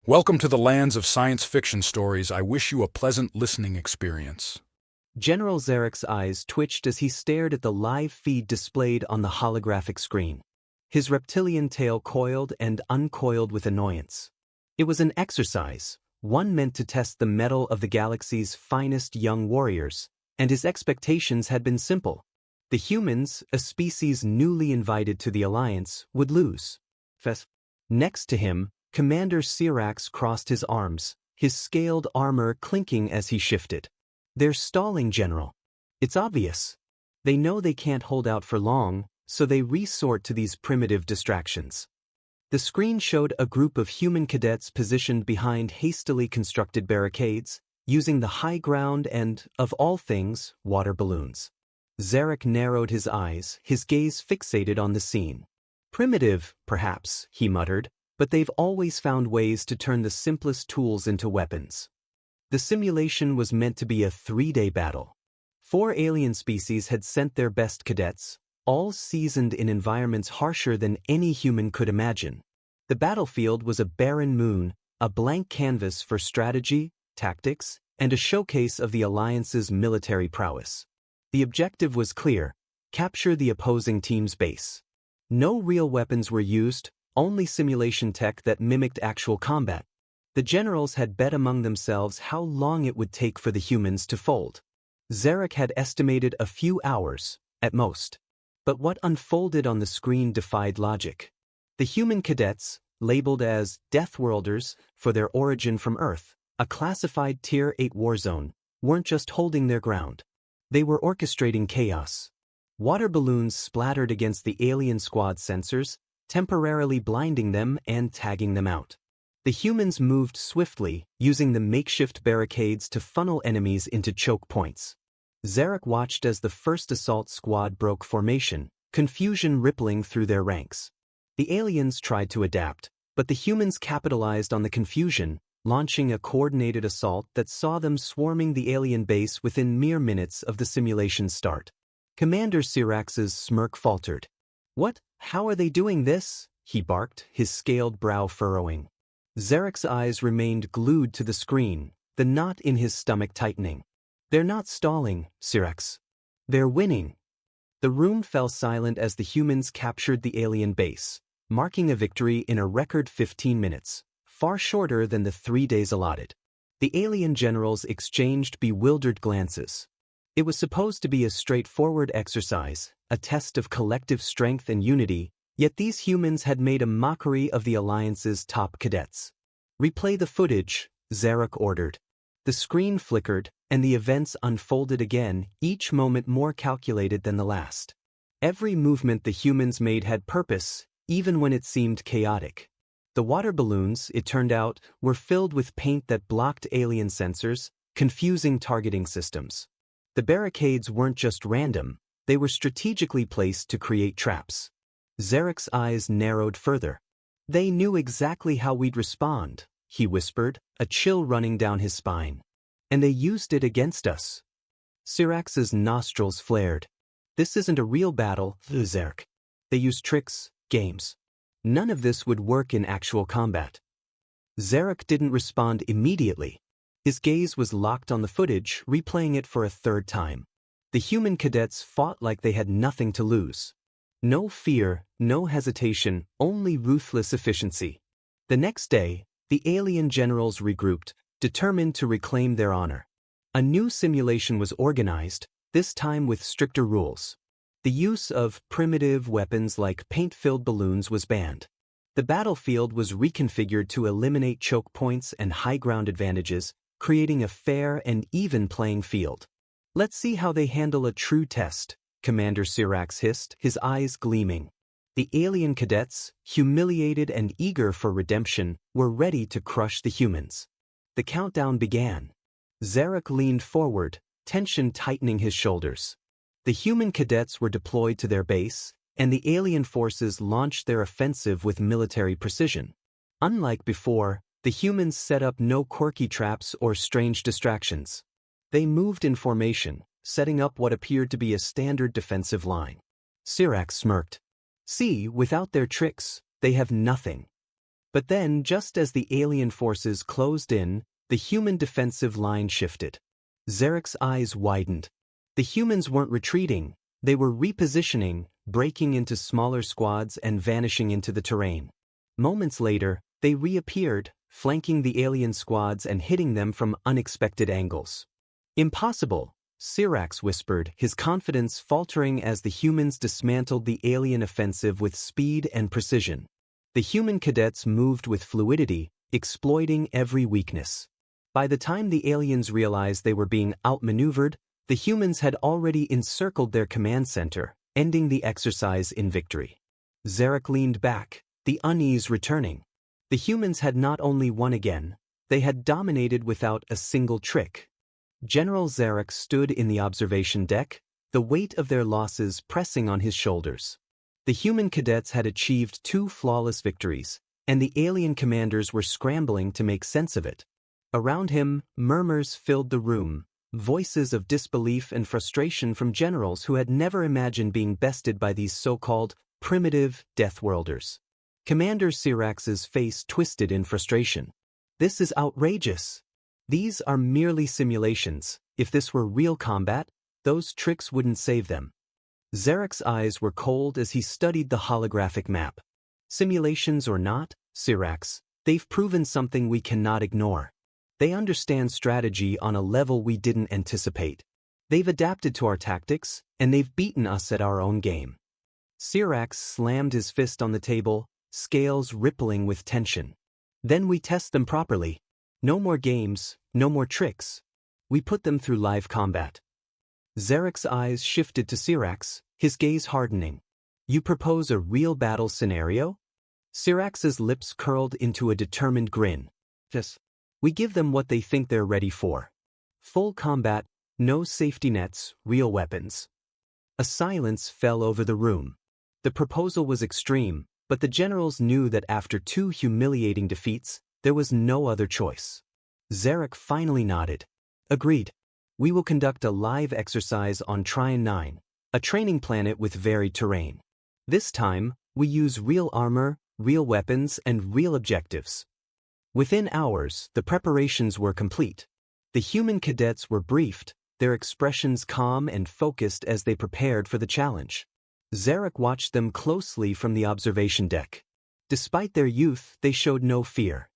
Welcome to the lands of science fiction stories. I wish you a pleasant listening experience. General Zarek's eyes twitched as he stared at the live feed displayed on the holographic screen. His reptilian tail coiled and uncoiled with annoyance. It was an exercise, one meant to test the mettle of the galaxy's finest young warriors, and his expectations had been simple. The humans, a species newly invited to the Alliance, would lose. Next to him, Commander Sirax crossed his arms, his scaled armor clinking as he shifted. "They're stalling, General. It's obvious. They know they can't hold out for long, so they resort to these primitive distractions." The screen showed a group of human cadets positioned behind hastily constructed barricades, using the high ground and, of all things, water balloons. Zarek narrowed his eyes, his gaze fixated on the scene. "Primitive, perhaps," he muttered, "but they've always found ways to turn the simplest tools into weapons." The simulation was meant to be a 3-day battle. 4 alien species had sent their best cadets, all seasoned in environments harsher than any human could imagine. The battlefield was a barren moon, a blank canvas for strategy, tactics, and a showcase of the Alliance's military prowess. The objective was clear: capture the opposing team's base. No real weapons were used, only simulation tech that mimicked actual combat. The generals had bet among themselves how long it would take for the humans to fold. Zarek had estimated a few hours, at most. But what unfolded on the screen defied logic. The human cadets, labeled as Deathworlders for their origin from Earth, a classified Tier 8 warzone, weren't just holding their ground. They were orchestrating chaos. Water balloons splattered against the alien squad sensors, temporarily blinding them and tagging them out. The humans moved swiftly, using the makeshift barricades to funnel enemies into choke points. Zarek watched as the first assault squad broke formation, confusion rippling through their ranks. The aliens tried to adapt, but the humans capitalized on the confusion, launching a coordinated assault that saw them swarming the alien base within mere minutes of the simulation's start. Commander Sirax's smirk faltered. "What? How are they doing this?" he barked, his scaled brow furrowing. Zarek's eyes remained glued to the screen, the knot in his stomach tightening. "They're not stalling, Sirax. They're winning." The room fell silent as the humans captured the alien base, marking a victory in a record 15 minutes, far shorter than the 3 days allotted. The alien generals exchanged bewildered glances. It was supposed to be a straightforward exercise, a test of collective strength and unity, yet these humans had made a mockery of the Alliance's top cadets. "Replay the footage," Zarek ordered. The screen flickered, and the events unfolded again, each moment more calculated than the last. Every movement the humans made had purpose, even when it seemed chaotic. The water balloons, it turned out, were filled with paint that blocked alien sensors, confusing targeting systems. The barricades weren't just random, they were strategically placed to create traps. Zarek's eyes narrowed further. "They knew exactly how we'd respond," he whispered, a chill running down his spine. "And they used it against us." Sirax's nostrils flared. "This isn't a real battle, Zarek. They use tricks, games. None of this would work in actual combat." Zarek didn't respond immediately. His gaze was locked on the footage, replaying it for a 3rd time. The human cadets fought like they had nothing to lose. No fear, no hesitation, only ruthless efficiency. The next day, the alien generals regrouped, determined to reclaim their honor. A new simulation was organized, this time with stricter rules. The use of primitive weapons like paint-filled balloons was banned. The battlefield was reconfigured to eliminate choke points and high ground advantages, creating a fair and even playing field. "Let's see how they handle a true test," Commander Sirax hissed, his eyes gleaming. The alien cadets, humiliated and eager for redemption, were ready to crush the humans. The countdown began. Zarek leaned forward, tension tightening his shoulders. The human cadets were deployed to their base, and the alien forces launched their offensive with military precision. Unlike before, the humans set up no quirky traps or strange distractions. They moved in formation, setting up what appeared to be a standard defensive line. Sirax smirked. "See, without their tricks, they have nothing." But then, just as the alien forces closed in, the human defensive line shifted. Zarek's eyes widened. The humans weren't retreating, they were repositioning, breaking into smaller squads and vanishing into the terrain. Moments later, they reappeared, flanking the alien squads and hitting them from unexpected angles. "Impossible," Sirax whispered, his confidence faltering as the humans dismantled the alien offensive with speed and precision. The human cadets moved with fluidity, exploiting every weakness. By the time the aliens realized they were being outmaneuvered, the humans had already encircled their command center, ending the exercise in victory. Zarek leaned back, the unease returning. The humans had not only won again, they had dominated without a single trick. General Zarek stood in the observation deck, the weight of their losses pressing on his shoulders. The human cadets had achieved 2 flawless victories, and the alien commanders were scrambling to make sense of it. Around him, murmurs filled the room, voices of disbelief and frustration from generals who had never imagined being bested by these so-called primitive Deathworlders. Commander Sirax's face twisted in frustration. "This is outrageous. These are merely simulations. If this were real combat, those tricks wouldn't save them." Zarek's eyes were cold as he studied the holographic map. "Simulations or not, Sirax, they've proven something we cannot ignore. They understand strategy on a level we didn't anticipate. They've adapted to our tactics, and they've beaten us at our own game." Sirax slammed his fist on the table, scales rippling with tension. "Then we test them properly. No more games, no more tricks. We put them through live combat." Zarek's eyes shifted to Sirax, his gaze hardening. "You propose a real battle scenario?" Sirax's lips curled into a determined grin. "Yes. We give them what they think they're ready for. Full combat, no safety nets, real weapons." A silence fell over the room. The proposal was extreme, but the generals knew that after 2 humiliating defeats, there was no other choice. Zarek finally nodded. "Agreed. We will conduct a live exercise on Tryon 9, a training planet with varied terrain. This time, we use real armor, real weapons, and real objectives." Within hours, the preparations were complete. The human cadets were briefed, their expressions calm and focused as they prepared for the challenge. Zarek watched them closely from the observation deck. Despite their youth, they showed no fear.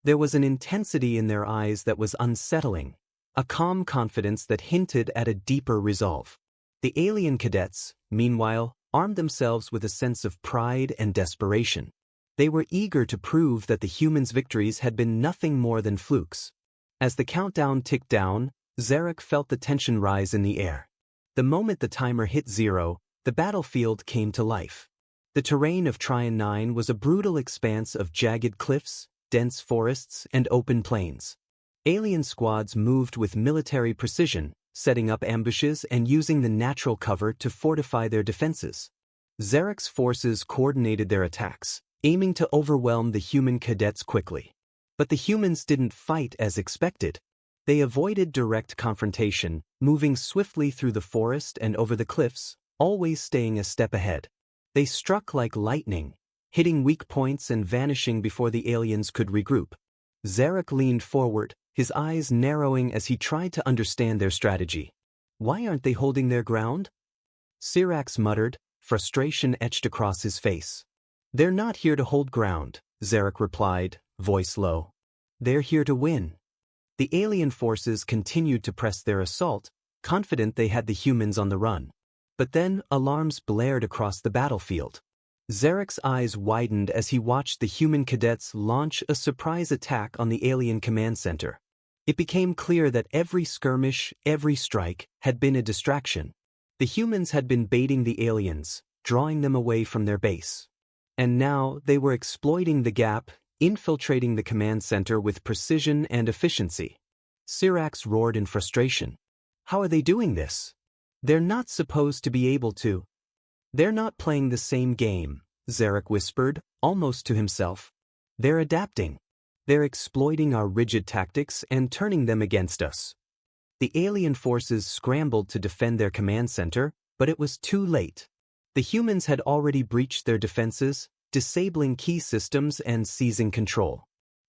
There was an intensity in their eyes that was unsettling, a calm confidence that hinted at a deeper resolve. The alien cadets, meanwhile, armed themselves with a sense of pride and desperation. They were eager to prove that the humans' victories had been nothing more than flukes. As the countdown ticked down, Zarek felt the tension rise in the air. The moment the timer hit 0, the battlefield came to life. The terrain of Tryon 9 was a brutal expanse of jagged cliffs, dense forests, and open plains. Alien squads moved with military precision, setting up ambushes and using the natural cover to fortify their defenses. Zarek's forces coordinated their attacks, aiming to overwhelm the human cadets quickly. But the humans didn't fight as expected. They avoided direct confrontation, moving swiftly through the forest and over the cliffs, always staying a step ahead. They struck like lightning, hitting weak points and vanishing before the aliens could regroup. Zarek leaned forward, his eyes narrowing as he tried to understand their strategy. "Why aren't they holding their ground?" Sirax muttered, frustration etched across his face. "They're not here to hold ground," Zarek replied, voice low. "They're here to win." The alien forces continued to press their assault, confident they had the humans on the run. But then alarms blared across the battlefield. Zarek's eyes widened as he watched the human cadets launch a surprise attack on the alien command center. It became clear that every skirmish, every strike, had been a distraction. The humans had been baiting the aliens, drawing them away from their base. And now they were exploiting the gap, infiltrating the command center with precision and efficiency. Sirax roared in frustration. "How are they doing this? They're not supposed to be able to." "They're not playing the same game," Zarek whispered, almost to himself. "They're adapting. They're exploiting our rigid tactics and turning them against us." The alien forces scrambled to defend their command center, but it was too late. The humans had already breached their defenses, disabling key systems and seizing control.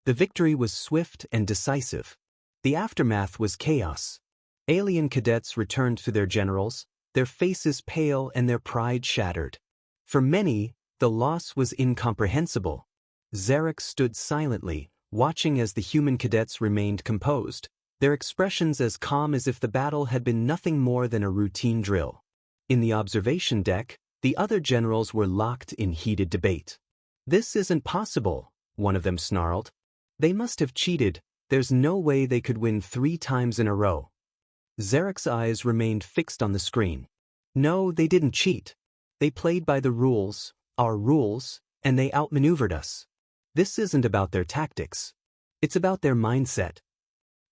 The victory was swift and decisive. The aftermath was chaos. Alien cadets returned to their generals, their faces pale and their pride shattered. For many, the loss was incomprehensible. Zarek stood silently, watching as the human cadets remained composed, their expressions as calm as if the battle had been nothing more than a routine drill. In the observation deck, the other generals were locked in heated debate. "This isn't possible," one of them snarled. "They must have cheated. There's no way they could win 3 times in a row." Zarek's eyes remained fixed on the screen. "No, they didn't cheat. They played by the rules, our rules, and they outmaneuvered us. This isn't about their tactics. It's about their mindset."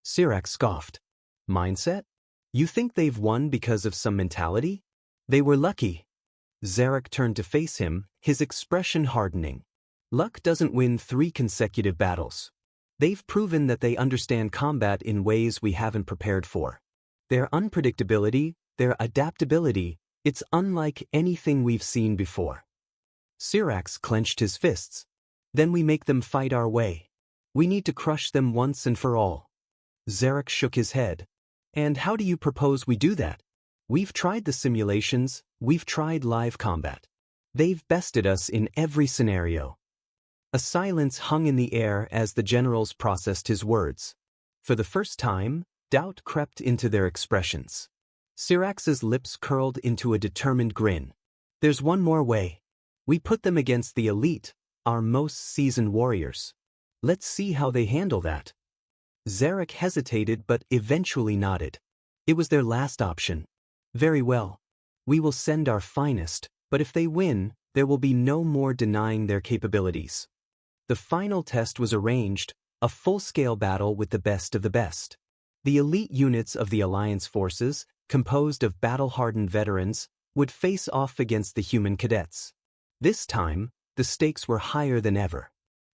Sirac scoffed. "Mindset? You think they've won because of some mentality? They were lucky." Zarek turned to face him, his expression hardening. "Luck doesn't win 3 consecutive battles. They've proven that they understand combat in ways we haven't prepared for. Their unpredictability, their adaptability, it's unlike anything we've seen before." Sirac clenched his fists. "Then we make them fight our way. We need to crush them once and for all." Zarek shook his head. "And how do you propose we do that? We've tried the simulations, we've tried live combat. They've bested us in every scenario." A silence hung in the air as the generals processed his words. For the first time, doubt crept into their expressions. Sirac's lips curled into a determined grin. "There's one more way. We put them against the elite, our most seasoned warriors. Let's see how they handle that." Zarek hesitated but eventually nodded. It was their last option. "Very well. We will send our finest, but if they win, there will be no more denying their capabilities." The final test was arranged, a full-scale battle with the best of the best. The elite units of the Alliance forces, composed of battle-hardened veterans, would face off against the human cadets. This time, the stakes were higher than ever.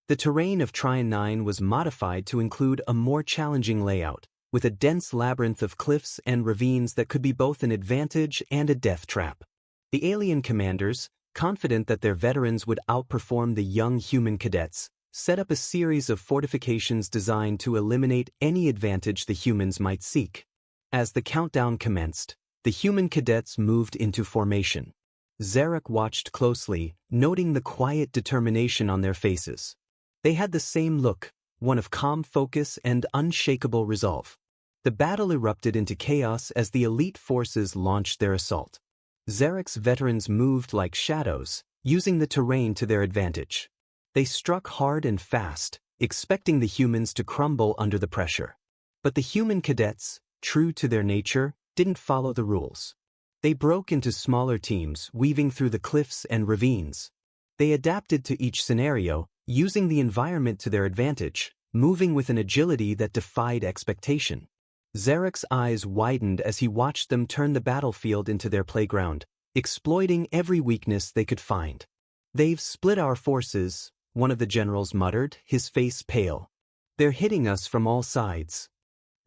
The terrain of Tryon 9 was modified to include a more challenging layout, with a dense labyrinth of cliffs and ravines that could be both an advantage and a death trap. The alien commanders, confident that their veterans would outperform the young human cadets, set up a series of fortifications designed to eliminate any advantage the humans might seek. As the countdown commenced, the human cadets moved into formation. Zarek watched closely, noting the quiet determination on their faces. They had the same look, one of calm focus and unshakable resolve. The battle erupted into chaos as the elite forces launched their assault. Zarek's veterans moved like shadows, using the terrain to their advantage. They struck hard and fast, expecting the humans to crumble under the pressure. But the human cadets, true to their nature, didn't follow the rules. They broke into smaller teams, weaving through the cliffs and ravines. They adapted to each scenario, using the environment to their advantage, moving with an agility that defied expectation. Zarek's eyes widened as he watched them turn the battlefield into their playground, exploiting every weakness they could find. "They've split our forces," one of the generals muttered, his face pale. "They're hitting us from all sides."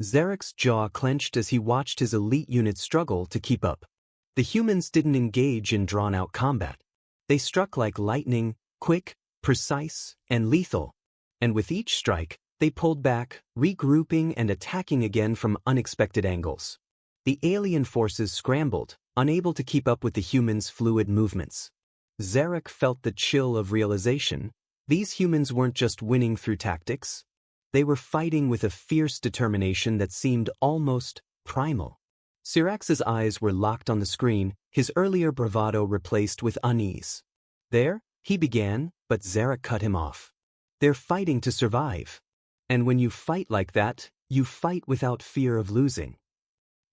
Zarek's jaw clenched as he watched his elite unit struggle to keep up. The humans didn't engage in drawn-out combat. They struck like lightning, quick, precise, and lethal. And with each strike, they pulled back, regrouping and attacking again from unexpected angles. The alien forces scrambled, unable to keep up with the humans' fluid movements. Zarek felt the chill of realization. These humans weren't just winning through tactics. They were fighting with a fierce determination that seemed almost primal. Sirac's eyes were locked on the screen, his earlier bravado replaced with unease. "There," he began, but Zarek cut him off. "They're fighting to survive. And when you fight like that, you fight without fear of losing."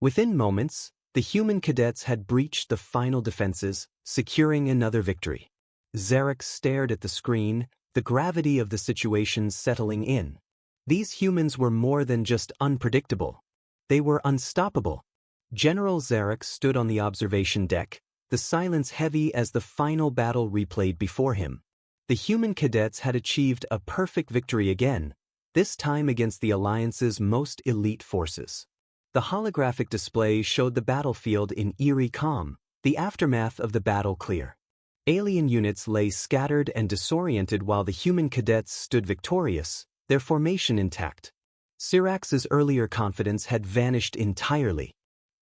Within moments, the human cadets had breached the final defenses, securing another victory. Zarek stared at the screen, the gravity of the situation settling in. These humans were more than just unpredictable. They were unstoppable. General Zarek stood on the observation deck, the silence heavy as the final battle replayed before him. The human cadets had achieved a perfect victory again, this time against the Alliance's most elite forces. The holographic display showed the battlefield in eerie calm, the aftermath of the battle clear. Alien units lay scattered and disoriented while the human cadets stood victorious, their formation intact. Syrax's earlier confidence had vanished entirely.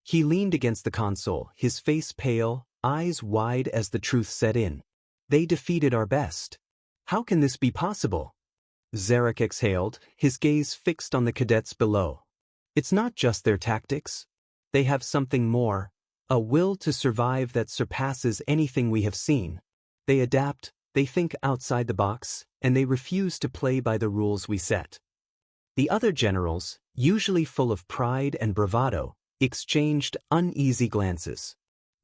He leaned against the console, his face pale, eyes wide as the truth set in. They defeated our best. How can this be possible? Zarek exhaled, his gaze fixed on the cadets below. It's not just their tactics. They have something more, a will to survive that surpasses anything we have seen. They adapt, they think outside the box, and they refuse to play by the rules we set. The other generals, usually full of pride and bravado, exchanged uneasy glances.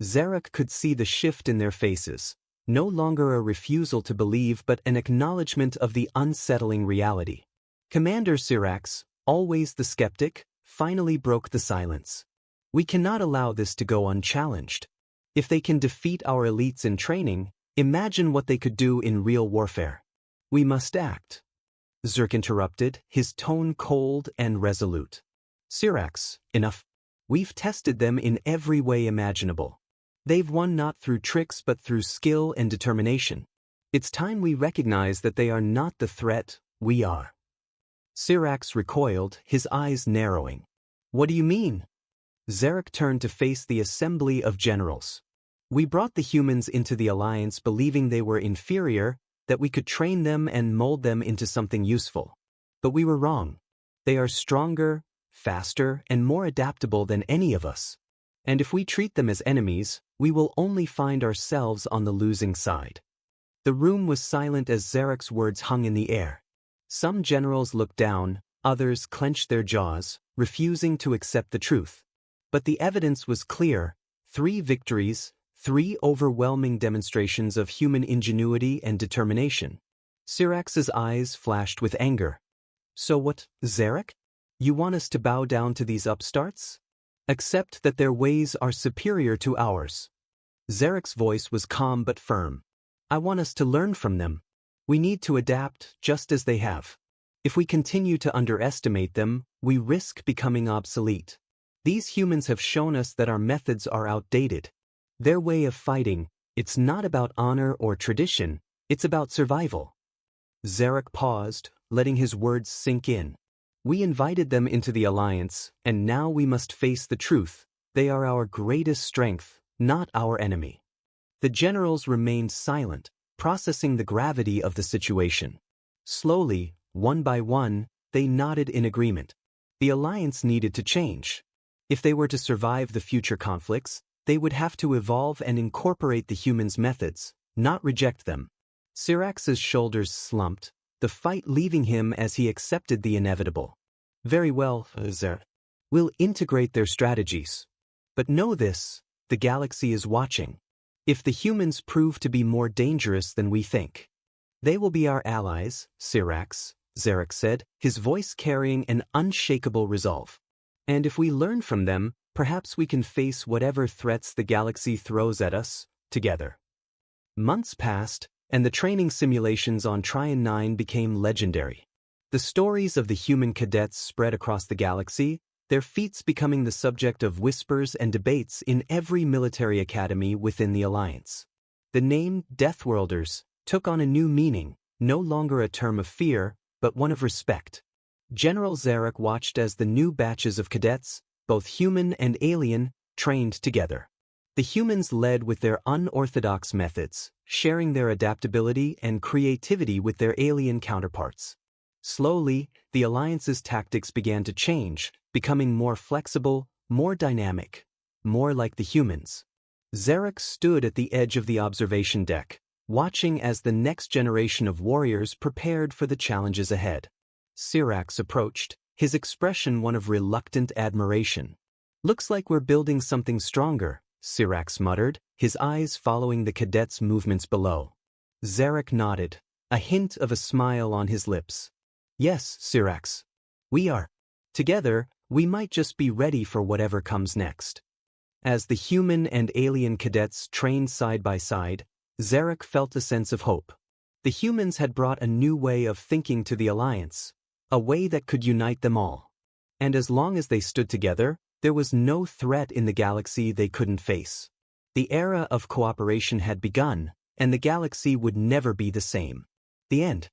Zarek could see the shift in their faces, no longer a refusal to believe but an acknowledgement of the unsettling reality. Commander Syrax, always the skeptic, finally broke the silence. We cannot allow this to go unchallenged. If they can defeat our elites in training, imagine what they could do in real warfare. We must act. Zerk interrupted, his tone cold and resolute. Syrax, enough. We've tested them in every way imaginable. They've won not through tricks but through skill and determination. It's time we recognize that they are not the threat, we are. Syrax recoiled, his eyes narrowing. What do you mean? Zarek turned to face the assembly of generals. We brought the humans into the alliance believing they were inferior, that we could train them and mold them into something useful. But we were wrong. They are stronger, faster, and more adaptable than any of us. And if we treat them as enemies, we will only find ourselves on the losing side. The room was silent as Zarek's words hung in the air. Some generals looked down, others clenched their jaws, refusing to accept the truth. But the evidence was clear: 3 victories, 3 overwhelming demonstrations of human ingenuity and determination. Syrax's eyes flashed with anger. So what, Zarek? You want us to bow down to these upstarts? Accept that their ways are superior to ours. Zarek's voice was calm but firm. I want us to learn from them. We need to adapt just as they have. If we continue to underestimate them, we risk becoming obsolete. These humans have shown us that our methods are outdated. Their way of fighting, it's not about honor or tradition, it's about survival. Zarek paused, letting his words sink in. We invited them into the alliance, and now we must face the truth. They are our greatest strength, not our enemy. The generals remained silent, processing the gravity of the situation. Slowly, one by one, they nodded in agreement. The alliance needed to change. If they were to survive the future conflicts, they would have to evolve and incorporate the humans' methods, not reject them. Syrax's shoulders slumped, the fight leaving him as he accepted the inevitable. Very well, Zer. We'll integrate their strategies. But know this, the galaxy is watching. If the humans prove to be more dangerous than we think, they will be our allies, Syrax, Zarek said, his voice carrying an unshakable resolve. And if we learn from them, perhaps we can face whatever threats the galaxy throws at us, together. Months passed, and the training simulations on Tryon 9 became legendary. The stories of the human cadets spread across the galaxy, their feats becoming the subject of whispers and debates in every military academy within the Alliance. The name Deathworlders took on a new meaning, no longer a term of fear, but one of respect. General Zarek watched as the new batches of cadets, both human and alien, trained together. The humans led with their unorthodox methods, sharing their adaptability and creativity with their alien counterparts. Slowly, the Alliance's tactics began to change, becoming more flexible, more dynamic, more like the humans. Zarek stood at the edge of the observation deck, watching as the next generation of warriors prepared for the challenges ahead. Syrax approached, his expression one of reluctant admiration. Looks like we're building something stronger, Syrax muttered, his eyes following the cadets' movements below. Zarek nodded, a hint of a smile on his lips. Yes, Syrax. We are. Together, we might just be ready for whatever comes next. As the human and alien cadets trained side by side, Zarek felt a sense of hope. The humans had brought a new way of thinking to the Alliance, a way that could unite them all. And as long as they stood together, there was no threat in the galaxy they couldn't face. The era of cooperation had begun, and the galaxy would never be the same. The end.